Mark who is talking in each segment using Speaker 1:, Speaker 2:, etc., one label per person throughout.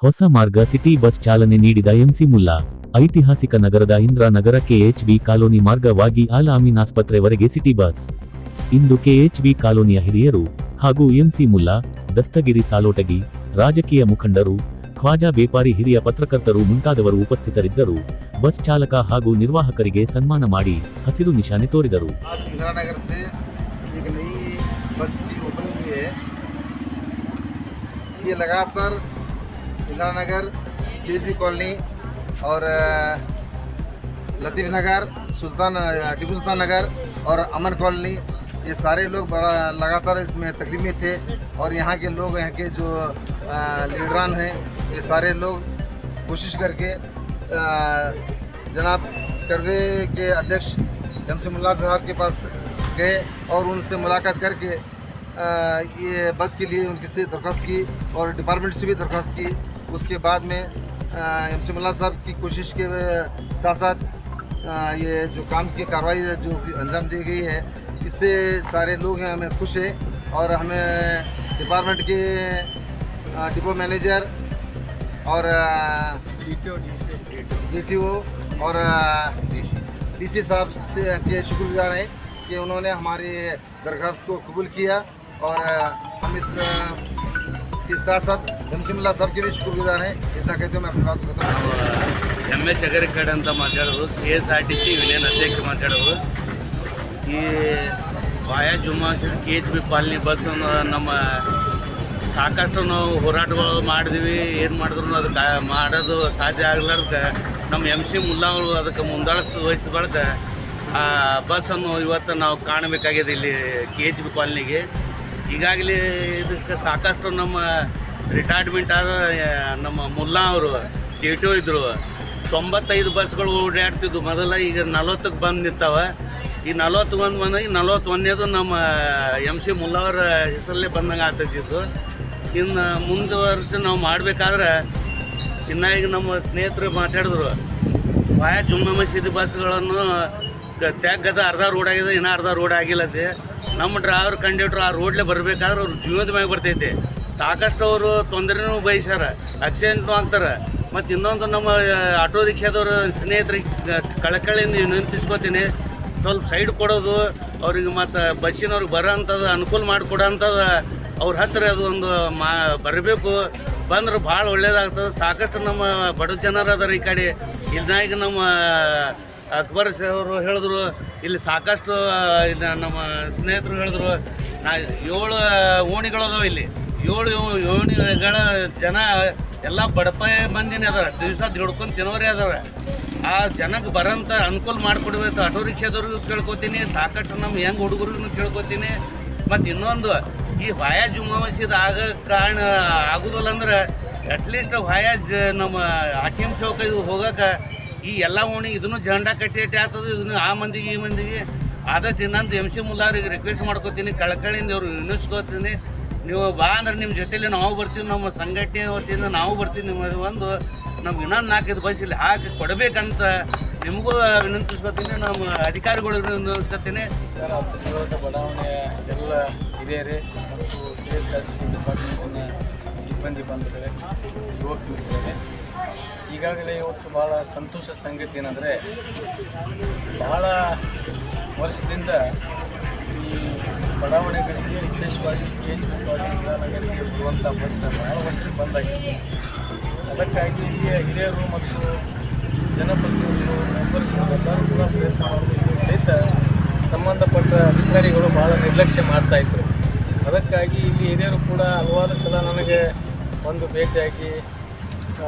Speaker 1: ಹೊಸ ಮಾರ್ಗ city bus ಚಾಲನೆ ನೀಡಿದ ಎಂಸಿ ಮುಲ್ಲಾ. ಐತಿಹಾಸಿಕ ನಗರದ ಇಂದ್ರಾನಗರ ಕೆಎಚ್ಬಿ ಕಾಲೋನಿ ಮಾರ್ಗವಾಗಿ ಅಲ್ ಅಮೀನ್ ಆಸ್ಪತ್ರೆವರೆಗೆ ಸಿಟಿ ಬಸ್. ಇಂದು ಕೆಎಚ್ಬಿ ಕಾಲೋನಿಯ ಹಿರಿಯರು ಹಾಗೂ ಎಂಸಿ ಮುಲ್ಲಾ, ದಸ್ತಗಿರಿ ಸಾಲೋಟಗಿ, ರಾಜಕೀಯ ಮುಖಂಡರು, ಖ್ವಾಜಾ ಬೇಪಾರಿ, ಹಿರಿಯ ಪತ್ರಕರ್ತರು ಮುಂತಾದವರು ಉಪಸ್ಥಿತರಿದ್ದರು. ಬಸ್ ಚಾಲಕ ಹಾಗೂ ನಿರ್ವಾಹಕರಿಗೆ ಸನ್ಮಾನ ಮಾಡಿ ಹಸಿರು ನಿಶಾನೆ ತೋರಿದರು.
Speaker 2: ये लगातार इंदिरा नगर, केएचबी कॉलोनी और लतीफ़ नगर, टीपू सुल्तान नगर और अमन कॉलोनी, ये सारे लोग बड़ा लगातार इसमें तकलीफ में थे। और यहाँ के लोग, यहाँ के जो लीडरान हैं, ये सारे लोग कोशिश करके जनाब करवे के अध्यक्ष एमसी मुल्ला साहब के पास गए और उनसे मुलाकात करके ये बस के लिए उनकी से दरख्वास्त की और डिपार्टमेंट से भी दरख्वास्त की। उसके बाद में एमसी मुल्ला साहब की कोशिश के साथ साथ ये जो काम की कार्रवाई जो अंजाम दी गई है, इससे सारे लोग हमें खुश हैं। और हमें डिपार्टमेंट के डिपो मैनेजर और DTO और DC साहब से के शुक्रगुजार हैं कि उन्होंने हमारी दरख्वास्त को कबूल किया। और हम इस के साथ साथ एमसी मुल्ला साहब के भी शुक्रगुजार हैं। इतना कहते हुए मैं अपनी बात करता हूँ।
Speaker 3: MS ಚಗರಿಕಡ್ ಅಂತ ಮಾತಾಡೋದು, KSRTC ಯೂನಿಯನ್ ಅಧ್ಯಕ್ಷ ಮಾತಾಡೋದು. ಈ ವಾಯಾ ಜುಮ್ಮಾ KHB ಕಾಲನಿ ಬಸ್ ನಮ್ಮ ಸಾಕಷ್ಟು ನಾವು ಹೋರಾಟಗಳು ಮಾಡಿದ್ವಿ. ಏನು ಮಾಡಿದ್ರು ಅದಕ್ಕೆ ಮಾಡೋದು ಸಾಧ್ಯ ಆಗ್ಲಾರ್ದ ನಮ್ಮ MC ಮುಲ್ಲಾ ಅವರು ಅದಕ್ಕೆ ಮುಂದಾಳತ್ವ ವಹಿಸಬಾರ್ದು ಆ ಬಸ್ಸನ್ನು ಇವತ್ತು ನಾವು ಕಾಣಬೇಕಾಗಿದೆ ಇಲ್ಲಿ KHB ಕಾಲನಿಗೆ. ಈಗಾಗಲೇ ಇದಕ್ಕೆ ಸಾಕಷ್ಟು ನಮ್ಮ ರಿಟೈರ್ಮೆಂಟ್ ಆದ ನಮ್ಮ ಮುಲ್ಲಾ ಅವರು DTO ಇದ್ದರು. 95 ಬಸ್ಗಳು ಓಡಾಡ್ತಿದ್ವು ಮೊದಲ, ಈಗ 40ಕ್ಕೆ ಬಂದು ನಿಂತಾವೆ. ಈ 41 ಬಂದಾಗ 41ನೇದು ನಮ್ಮ MC ಮುಲ್ಲಾ ಅವರ ಹೆಸರಲ್ಲೇ ಬಂದಂಗೆ ಆಗ್ತೈತಿದ್ದು. ಇನ್ನು ಮುಂದುವರಿಸಿ ನಾವು ಮಾಡಬೇಕಾದ್ರೆ ಇನ್ನು ಈಗ ನಮ್ಮ ಸ್ನೇಹಿತರು ಮಾತಾಡಿದ್ರು, ವಾಯಾ ಜುಮ್ಮಾ ಮಸೀದಿ ಬಸ್ಗಳನ್ನು ತ್ಯಾಗದ ಅರ್ಧ ರೋಡ್ ಆಗಿದೆ, ಇನ್ನೂ ಅರ್ಧ ರೋಡ್ ಆಗಿಲ್ಲದೆ. ನಮ್ಮ ಡ್ರೈವರ್ ಕಂಡಕ್ಟ್ರು ಆ ರೋಡ್ಲೇ ಬರಬೇಕಾದ್ರೆ ಅವ್ರು ಜೀವದ ಮ್ಯಾಗ ಬರ್ತೈತೆ. ಸಾಕಷ್ಟು ಅವರು ತೊಂದರೆನೂ ಬಯಸ್ಯಾರ, ಆಕ್ಸಿಡೆಂಟ್ನೂ ಆಗ್ತಾರೆ. ಮತ್ತು ಇನ್ನೊಂದು ನಮ್ಮ ಆಟೋ ರಿಕ್ಷಾದವ್ರ ಸ್ನೇಹಿತರಿಗೆ ಕಳಕಳಿಯಿಂದ ವಿನಂತಿಸ್ಕೋತೀನಿ, ಸ್ವಲ್ಪ ಸೈಡ್ ಕೊಡೋದು ಅವ್ರಿಗೆ, ಮತ್ತು ಬಸ್ಸಿನವ್ರಿಗೆ ಬರೋ ಅಂಥದ್ದು ಅನುಕೂಲ ಮಾಡಿಕೊಡೋ ಅಂಥದ್ದು ಅವ್ರ ಹತ್ತಿರ ಅದು ಒಂದು ಬರಬೇಕು. ಬಂದ್ರೆ ಭಾಳ ಒಳ್ಳೇದಾಗ್ತದೆ. ಸಾಕಷ್ಟು ನಮ್ಮ ಬಡ ಜನರು ಅದಾರ ಈ ಕಡೆ. ಈಗ ನಮ್ಮ ಅಕ್ಬರ್ ಅವರು ಹೇಳಿದ್ರು, ಇಲ್ಲಿ ಸಾಕಷ್ಟು ನಮ್ಮ ಸ್ನೇಹಿತರು ಹೇಳಿದ್ರು, 7 ಓಣಿಗಳದಾವೆ ಇಲ್ಲಿ. 7 ಓಣಿಗಳ ಜನ ಎಲ್ಲ ಬಡಪಾಯಿ ಮಂದಿನೇ ಅದಾರ, ದಿವಸ ದುಡ್ಕೊಂಡು ತಿನ್ನೋರೇ ಅದಾರ. ಆ ಜನಕ್ಕೆ ಬರೋಂಥ ಅನುಕೂಲ ಮಾಡಿಕೊಡ್ಬೇಕು. ಆಟೋ ರಿಕ್ಷಾದವ್ರಿಗೂ ಕೇಳ್ಕೊತೀನಿ, ಸಾಕಷ್ಟು ನಮ್ಮ ಹೆಂಗೆ ಹುಡುಗರಿಗೂ ಕೇಳ್ಕೊತೀನಿ. ಮತ್ತು ಇನ್ನೊಂದು, ಈ ವಾಯಾ ಜುಮ್ಮಾ ಮಸೀದ್ ಕಾರಣ ಆಗೋದಿಲ್ಲ ಅಂದ್ರೆ ಅಟ್ಲೀಸ್ಟ್ ವಾಯಾ ನಮ್ಮ ಹಾಕಿಮ್ ಚೌಕ ಹೋಗೋಕೆ ಈ ಎಲ್ಲ ಓಣಿ ಇದನ್ನು ಜಂಡಾ ಕಟ್ಟಿ ಆಗ್ತದೆ. ಇದನ್ನು ಆ ಮಂದಿಗೆ ಈ ಮಂದಿಗೆ ಆದಷ್ಟು ಇನ್ನೊಂದು MC ಮುಲ್ಲಾ ಅವ್ರಿಗೆ ರಿಕ್ವೆಸ್ಟ್ ಮಾಡ್ಕೋತೀನಿ, ಕಳಕಳಿಯಿಂದ ಅವ್ರು ವಿನಿಸ್ಕೋತೀನಿ. ನೀವು ಬಾ ಅಂದ್ರೆ ನಿಮ್ಮ ಜೊತೆಲಿ ನಾವು ಬರ್ತೀವಿ, ನಮ್ಮ ಸಂಘಟನೆ ವತಿಯಿಂದ ನಾವು ಬರ್ತೀವಿ. ನಿಮ್ಮದು ಒಂದು ನಮ್ಗೆ ಇನ್ನೊಂದು 4-5 ಬಸ್ ಇಲ್ಲಿ ಹಾಕಿ ಕೊಡಬೇಕಂತ ನಿಮಗೂ ವಿನಂತಿಸ್ಕೊತೀನಿ, ನಮ್ಮ ಅಧಿಕಾರಿಗಳಿಗೂ ವಿನಂತಿಸ್ಕೊತೀನಿ.
Speaker 4: ಬಡಾವಣೆಯ ಎಲ್ಲ ಹಿರಿಯರೇ ಮತ್ತು KSRTC ಡಿಪಾರ್ಟ್ಮೆಂಟಿನ ಸಿಬ್ಬಂದಿ ಬಂಧುಗಳೇ, ಯುವಕ ಮಿತ್ರರೇ, ಈಗಾಗಲೇ ಇವತ್ತು ಭಾಳ ಸಂತೋಷ ಸಂಗತಿ ಏನಂದರೆ, ಬಹಳ ವರ್ಷದಿಂದ ಈ ಬಡಾವಣೆಗಳಿಗೆ ವಿಶೇಷವಾಗಿ KHB ಕಾಲೋನಿಯಿಂದ ನಗರಿಗೆ ಬರುವಂಥ ಬಸ್ ಭಾಳ ವರ್ಷಕ್ಕೆ ಬಂದಾಗಿದೆ. ಅದಕ್ಕಾಗಿ ಇಲ್ಲಿಯ ಹಿರಿಯರು ಮತ್ತು ಜನಪ್ರತಿನಿಧಿಗಳು, ಮೆಂಬರ್ಗಳು ಎಲ್ಲರೂ ಕೂಡ ಪ್ರಯತ್ನ ಮಾಡಬೇಕು. ಸಹಿತ ಸಂಬಂಧಪಟ್ಟ ಅಧಿಕಾರಿಗಳು ಭಾಳ ನಿರ್ಲಕ್ಷ್ಯ ಮಾಡ್ತಾಯಿದ್ರು. ಅದಕ್ಕಾಗಿ ಇಲ್ಲಿ ಹಿರಿಯರು ಕೂಡ ಹಲವಾರು ಸಲ ನನಗೆ ಒಂದು ಭೇಟಿಯಾಗಿ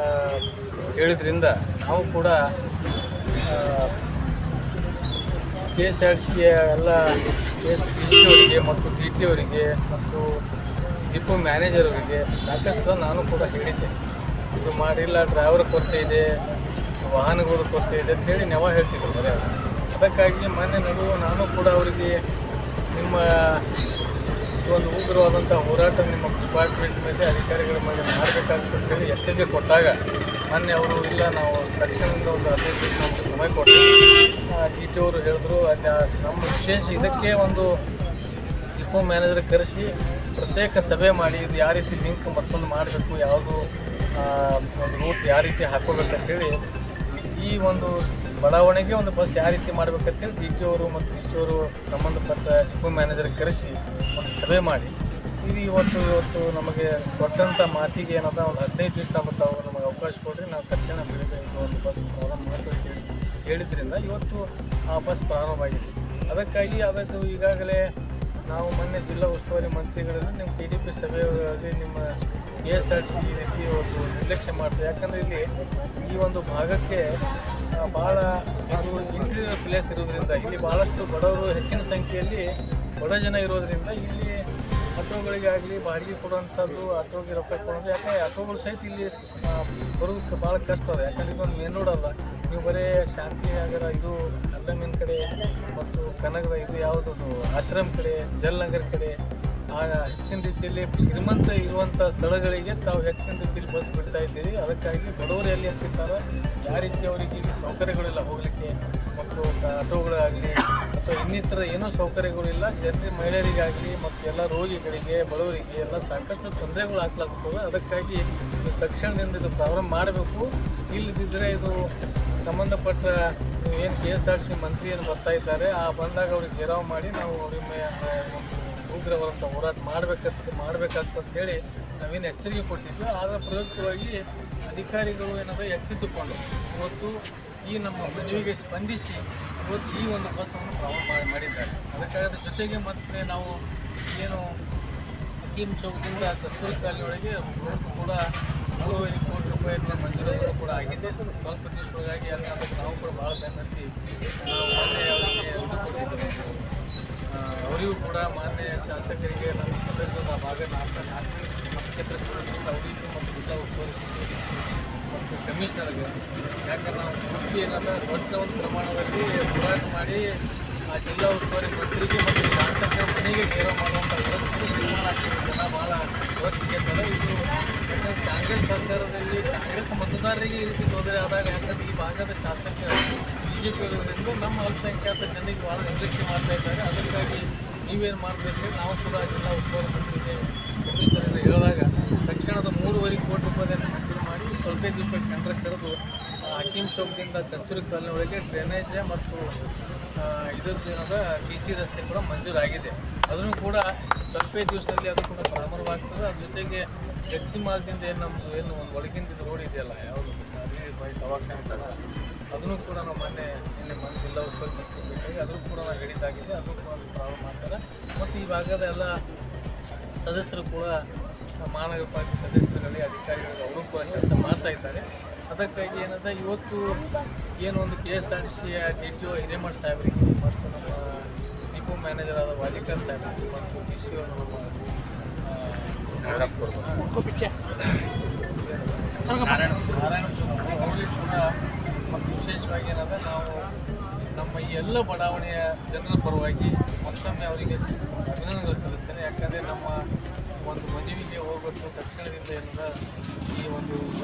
Speaker 4: ಹೇಳಿದ್ರಿಂದ ನಾವು ಕೂಡ KSRTCಯ ಎಲ್ಲ KSPC ಅವರಿಗೆ ಮತ್ತು DT ಅವರಿಗೆ ಮತ್ತು ಡಿಪೋ ಮ್ಯಾನೇಜರ್ ಅವರಿಗೆ ಸಾಕಷ್ಟು ನಾನು ಕೂಡ ಹೇಳಿದ್ದೆ, ಇದು ಮಾಡಿಲ್ಲ, ಡ್ರೈವರ್ ಕೊರತೆ ಇದೆ, ವಾಹನಗಳು ಕೊರತೆ ಇದೆ ಅಂತ ಹೇಳಿ ನಾವು ಹೇಳ್ತಿದ್ರು ಬರೀ. ಅದಕ್ಕಾಗಿ ಮೊನ್ನೆ ನಾನು ಕೂಡ ಅವರಿಗೆ ನಿಮ್ಮ ಒಂದು ಉಗ್ರವಾದಂಥ ಹೋರಾಟ ನಿಮ್ಮ ಡಿಪಾರ್ಟ್ಮೆಂಟ್ ಮೇಲೆ, ಅಧಿಕಾರಿಗಳ ಮೇಲೆ ಮಾಡಬೇಕಾಗುತ್ತೆ ಅಂತೇಳಿ ಎಚ್ಚರಿಕೆ ಕೊಟ್ಟಾಗ ಮೊನ್ನೆ ಅವರು ಇಲ್ಲ, ನಾವು ತಕ್ಷಣದಿಂದ ಒಂದು 15 ದಿವಸ ಸಮಯ ಕೊಟ್ಟು DT ಅವರು ಹೇಳಿದ್ರು, ನಮ್ಮ ವಿಶೇಷ ಇದಕ್ಕೆ ಒಂದು ಡಿಪೋ ಮ್ಯಾನೇಜರ್ ಕರೆಸಿ ಪ್ರತ್ಯೇಕ ಸಭೆ ಮಾಡಿ ಇದು ಯಾವ ರೀತಿ ಲಿಂಕ್ ಮತ್ತೊಂದು ಮಾಡಬೇಕು, ಯಾವುದು ಒಂದು ರೂಟ್ ಯಾವ ರೀತಿ ಹಾಕೋಬೇಕಂತೇಳಿ ಈ ಒಂದು ಬಡಾವಣೆಗೆ ಒಂದು ಬಸ್ ಯಾವ ರೀತಿ ಮಾಡ್ಬೇಕಂತೇಳಿ ಡಿ ಟಿ ಅವರು ಮತ್ತು ಡಿ ಸಿ ಅವರು ಸಂಬಂಧಪಟ್ಟ ಡಿಪೋ ಮ್ಯಾನೇಜರ್ ಕರೆಸಿ ಒಂದು ಸಭೆ ಮಾಡಿ ಇದು ಇವತ್ತು ನಮಗೆ ಕೊಟ್ಟಂಥ ಮಾತಿಗೆ ಏನದ ಒಂದು 15 ದಿವಸ ತಾವು ನಮಗೆ ಅವಕಾಶ ಕೊಟ್ಟರೆ ನಾವು ತಕ್ಷಣ ಬೆಳಿಗ್ಗೆ ಒಂದು ಬಸ್ ಪ್ರಾರಂಭ ಮಾಡ್ತೀವಿ ಹೇಳಿದ್ರಿಂದ ಇವತ್ತು ಆ ಬಸ್ ಪ್ರಾರಂಭವಾಗಿದೆ. ಅದಕ್ಕಾಗಿ ಅದಕ್ಕೆ ಈಗಾಗಲೇ ನಾವು ಮೊನ್ನೆ ಜಿಲ್ಲಾ ಉಸ್ತುವಾರಿ ಮಂತ್ರಿಗಳಲ್ಲಿ ನಿಮ್ಮ ಟಿ ಡಿ ಪಿ ಸಭೆಯಲ್ಲಿ ನಿಮ್ಮ KSRTC ಈ ರೀತಿ ಒಂದು ನಿರ್ಲಕ್ಷ್ಯ ಮಾಡ್ತಾರೆ. ಯಾಕಂದರೆ ಇಲ್ಲಿ ಈ ಒಂದು ಭಾಗಕ್ಕೆ ಭಾಳ ಅದು ಇಂಟೀರಿಯರ್ ಪ್ಲೇಸ್ ಇರೋದ್ರಿಂದ ಇಲ್ಲಿ ಭಾಳಷ್ಟು ಬಡವರು ಹೆಚ್ಚಿನ ಸಂಖ್ಯೆಯಲ್ಲಿ ಬಡ ಜನ ಇರೋದ್ರಿಂದ ಇಲ್ಲಿ ಆಟೋಗಳಿಗಾಗಲಿ ಬಾಡಿಗೆ ಕೊಡುವಂಥದ್ದು ಆಟೋಗೆ ರೊಕ್ಕ ಕೊಡೋದು. ಯಾಕಂದರೆ ಆಟೋಗಳು ಸಹಿತ ಇಲ್ಲಿ ಬರೋದಕ್ಕೆ ಭಾಳ ಕಷ್ಟ ಅದ. ಯಾಕಂದರೆ ಇದೊಂದು ಮೇನ್ ರೋಡ್ ಅಲ್ಲ. ನೀವು ಬರೀ ಶಾಂತಿನಗರ ಇದು ಅಲ್ಲಮೀನ್ ಕಡೆ ಮತ್ತು ಕನಗರ ಇದು ಯಾವುದದು ಆಶ್ರಮ್ ಕಡೆ ಜಲ್ನಗರ್ ಕಡೆ ಹೆಚ್ಚಿನ ರೀತಿಯಲ್ಲಿ ಶ್ರೀಮಂತ ಇರುವಂಥ ಸ್ಥಳಗಳಿಗೆ ತಾವು ಹೆಚ್ಚಿನ ರೀತಿಯಲ್ಲಿ ಬಸ್ ಬಿಡ್ತಾ ಇದ್ದೀರಿ. ಅದಕ್ಕಾಗಿ ಬಡವರು ಎಲ್ಲಿ ಹಚ್ಚಿರ್ತಾರೋ ಯಾವ ರೀತಿ ಅವರಿಗೆ ಈಗ ಸೌಕರ್ಯಗಳಿಲ್ಲ ಹೋಗಲಿಕ್ಕೆ ಮತ್ತು ಆಟೋಗಳಾಗಲಿ ಅಥವಾ ಇನ್ನಿತರ ಏನೂ ಸೌಕರ್ಯಗಳಿಲ್ಲ. ಮಹಿಳೆಯರಿಗಾಗಲಿ ಮತ್ತು ಎಲ್ಲ ರೋಗಿಗಳಿಗೆ ಬಡವರಿಗೆ ಎಲ್ಲ ಸಾಕಷ್ಟು ತೊಂದರೆಗಳು ಆಗ್ಲಾಗ್ತವೆ. ಅದಕ್ಕಾಗಿ ತಕ್ಷಣದಿಂದ ಇದು ಪ್ರಾರಂಭ ಮಾಡಬೇಕು. ಇಲ್ಲದಿದ್ದರೆ ಇದು ಸಂಬಂಧಪಟ್ಟ ಏನು KSRTC ಮಂತ್ರಿ ಏನು ಬರ್ತಾ ಇದ್ದಾರೆ ಆ ಬಂದಾಗ ಅವ್ರಿಗೆ ಘೇರಾವ್ ಮಾಡಿ ನಾವು ಅವ್ರಿಗೆ ಉಗ್ರವಾದಂಥ ಹೋರಾಟ ಮಾಡಬೇಕಾಗ್ತದೆ ಹೇಳಿ ನಾವೇನು ಎಚ್ಚರಿಕೆ ಕೊಟ್ಟಿದ್ವಿ. ಅದರ ಪ್ರಯುಕ್ತವಾಗಿ ಅಧಿಕಾರಿಗಳು ಏನಾದರೂ ಎಚ್ಚೆತ್ತುಕೊಂಡು ಇವತ್ತು ಈ ನಮ್ಮ ಮನವಿಗೆ ಸ್ಪಂದಿಸಿ ಇವತ್ತು ಈ ಒಂದು ಬಸ್ಸನ್ನು ಪ್ರಾರಂಭ ಮಾಡಿದ್ದಾರೆ. ಅದಕ್ಕಾಗಿ ಜೊತೆಗೆ ಮತ್ತೆ ನಾವು ಏನು ಹಕೀಮ್ ಚೌಕದಿಂದ ಕಸ್ತೂರಿ ಕಾಲನಿಯೊಳಗೆ ರೋಡ್ ಕೂಡ 3.5 ಕೋಟಿ ರೂಪಾಯಿಗಳ ಮಂಜೂರಾತಿಗಳು ಕೂಡ ಆಗಿದೆ. ಸ್ವಲ್ಪ ದಿವಸಗಳಿಗಾಗಿ ಅದಕ್ಕೆ ನಾವು ಕೂಡ ಭಾಳ ಬೆನ್ನತ್ತಿ ನಾವು ಮೊನ್ನೆ ಅವರಿಗೆ ಇದು ಕೊಟ್ಟಿದ್ದೇವೆ. ಅವರಿಗೂ ಕೂಡ ಮಾನ್ಯ ಶಾಸಕರಿಗೆ ನಮ್ಮ ಸದಸ್ಯರ ಭಾಗ ಕ್ಷೇತ್ರಕ್ಕೆ ಅವರಿಗೂ ಮತ್ತು ಜಿಲ್ಲಾ ಉಸ್ತುವಾರಿ ಸಚಿವರಿಗೆ ಮತ್ತು ಕಮಿಷನರ್ಗೆ ಯಾಕಂದ್ರೆ ನಾವು ಪೂರ್ತಿ ಏನಾದ ದೊಡ್ಡ ಒಂದು ಪ್ರಮಾಣದಲ್ಲಿ ಹೋರಾಟ ಮಾಡಿ ಆ ಜಿಲ್ಲಾ ಉಸ್ತುವಾರಿ ಮಂತ್ರಿಗೆ ಮತ್ತು ಶಾಸಕರ ಮನೆಗೆ ಘೇರಾವ್ ಮಾಡುವಂಥ ವ್ಯವಸ್ಥೆ ನಿರ್ಮಾಣ ಆಗ್ತಿದೆ. ಜನ ಭಾಳ ಯೋಚಿಕೆ ಇದ್ದಾರೆ. ಇದು ಯಾಕಂದರೆ ಕಾಂಗ್ರೆಸ್ ಸರ್ಕಾರದಲ್ಲಿ ಕಾಂಗ್ರೆಸ್ ಮತದಾರರಿಗೆ ಈ ರೀತಿ ತೊಂದರೆ ಆದಾಗ ಯಾಕಂದರೆ ಈ ಭಾಗದ ಶಾಸಕ BJP ಇರೋದ್ರಿಂದ ನಮ್ಮ ಅಲ್ಪಸಂಖ್ಯಾತ ಜನರಿಗೆ ಭಾಳ ನಿರ್ಲಕ್ಷ್ಯ ಮಾಡ್ತಾ ಇದ್ದಾರೆ. ಅದಕ್ಕಾಗಿ ನೀವೇನು ಮಾಡಬೇಕು ನಾವು ಕೂಡ ಜಿಲ್ಲಾ ಉಸ್ತುವಾರಿ ಮಂತ್ರಿಗೆ ಕಮಿಷನರ್ ಹೇಳಿದಾಗ ತಕ್ಷಣದ 3.5 ಕೋಟಿ ರೂಪಾಯಿಯನ್ನು ಮಂಜೂರು ಮಾಡಿ ಸ್ವಲ್ಪ ದಿವಸ ಟೆಂಡರ್ ಕರೆದು ಹಕೀಮ್ ಚೌಕದಿಂದ ಕಸ್ತೂರಿ ಕಾಲನಿಯೊಳಗೆ ಡ್ರೈನೇಜ್ ಮತ್ತು ಇದರದ್ದು ಏನದ BC ರಸ್ತೆ ಕೂಡ ಮಂಜೂರಾಗಿದೆ. ಅದನ್ನು ಕೂಡ ಸ್ವಲ್ಪ ದಿವಸದಲ್ಲಿ ಅದು ಕೂಡ ಪ್ರಾರಂಭವಾಗ್ತದೆ. ಅದ್ರ ಜೊತೆಗೆ ಎಚ್ ಮಾರ್ಗದಿಂದ ಏನು ನಮ್ಮದು ಏನು ಒಂದು ಒಳಗಿಂದ ರೋಡ್ ಇದೆಯಲ್ಲ ಯಾವುದು ದವಾಖಾನೆ ಥರ ಅದನ್ನು ಕೂಡ ನಾವು ಮೊನ್ನೆ ಜಿಲ್ಲಾ ಉಸ್ತುವಾರಿ ಮಂತ್ರಿ ಬೇಕಾಗಿ ಅದನ್ನು ಕೂಡ ನಾವು ಹೇಳಿದ್ದಾಗಿದೆ. ಅದನ್ನು ಕೂಡ ಪ್ರಾರಂಭ ಮಾಡ್ತಾರೆ. ಮತ್ತು ಈ ಭಾಗದ ಎಲ್ಲ ಸದಸ್ಯರು ಕೂಡ ಮಹಾನಗರ ಪಾಲಿಕೆ ಸದಸ್ಯರುಗಳಿಗೆ ಅಧಿಕಾರಿಗಳಿಗೆ ಅವರು ಕೂಡ ಕೆಲಸ ಮಾಡ್ತಾ ಇದ್ದಾರೆ. ಅದಕ್ಕಾಗಿ ಏನಂದರೆ ಇವತ್ತು ಏನು ಒಂದು KSRTC DTO ಹಿರೇಮಠ ಸಾಹೇಬರಿಗೆ ಮತ್ತು ನಮ್ಮ ಡಿಪೋ ಮ್ಯಾನೇಜರ್ ಆದ ವಾಲಿಕರ್ ಸಾಹೇಬರಿಗೆ ಮತ್ತು DC ಅವರು ನಾರಾಯಣ ಅವರಿಗೆ ಕೂಡ ಮತ್ತು ವಿಶೇಷವಾಗಿ ಏನಂದರೆ ನಾವು ನಮ್ಮ ಈ ಎಲ್ಲ ಬಡಾವಣೆಯ ಜನರ ಪರವಾಗಿ ಮತ್ತೊಮ್ಮೆ ಅವರಿಗೆ ಅಭಿನಂದನೆಗಳು ಸಲ್ಲಿಸ್ತೇನೆ. ಯಾಕಂದರೆ ನಮ್ಮ ಒಂದು ಮದುವೆಗೆ ಹೋಗಬೇಕು ತಕ್ಷಣದಿಂದ ಏನಂದ್ರೆ ಈ ಒಂದು